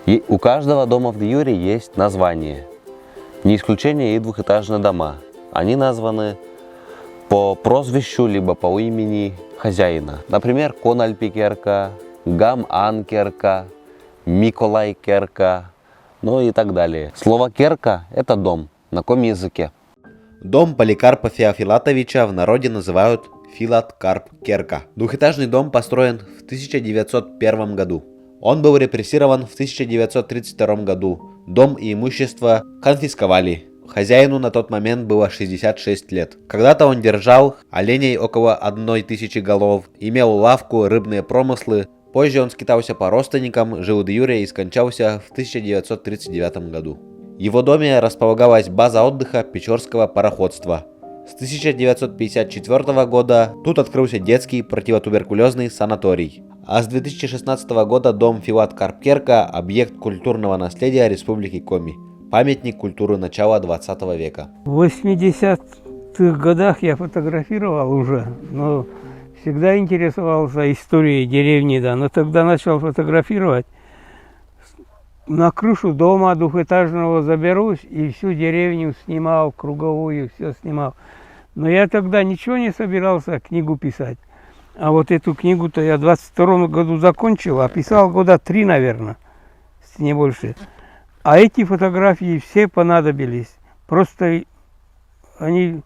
И у каждого дома в Юре есть название. Не исключение и двухэтажные дома. Они названы по прозвищу, либо по имени хозяина. Например, Кональпикерка, Гам-Анкерка, Миколайкерка, ну и так далее. Слово керка – это дом. На каком языке? Дом Поликарпа Феофилатовича в народе называют Филат-Карп-Керка. Двухэтажный дом построен в 1901 году. Он был репрессирован в 1932 году. Дом и имущество конфисковали. Хозяину на тот момент было 66 лет. Когда-то он держал оленей около 1000 голов, имел лавку, рыбные промыслы. Позже он скитался по родственникам, жил в Юре и скончался в 1939 году. В его доме располагалась база отдыха Печорского пароходства. С 1954 года тут открылся детский противотуберкулезный санаторий. А с 2016 года дом Филат-Карп-Керка – объект культурного наследия Республики Коми. Памятник культуры начала 20 века. В 80-х годах я фотографировал уже, но всегда интересовался историей деревни, да. Но тогда начал фотографировать. На крышу дома двухэтажного заберусь и всю деревню снимал, круговую, все снимал. Но я тогда ничего не собирался книгу писать. А вот эту книгу-то я в 22 году закончил, а писал года 3, наверное, если не больше. А эти фотографии все понадобились. Просто они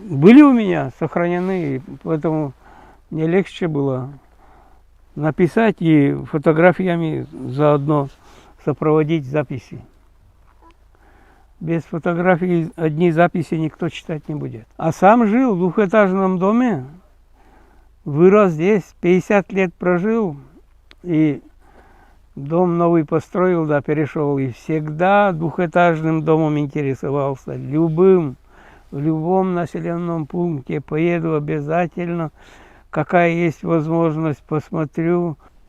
были у меня сохранены, поэтому мне легче было написать и фотографиями заодно сопроводить записи. Без фотографий одни записи никто читать не будет. А сам жил в двухэтажном доме, вырос здесь, 50 лет прожил, и дом новый построил, да, перешел. И всегда двухэтажным домом интересовался, любым, в любом населенном пункте поеду обязательно. Какая есть возможность, посмотрю.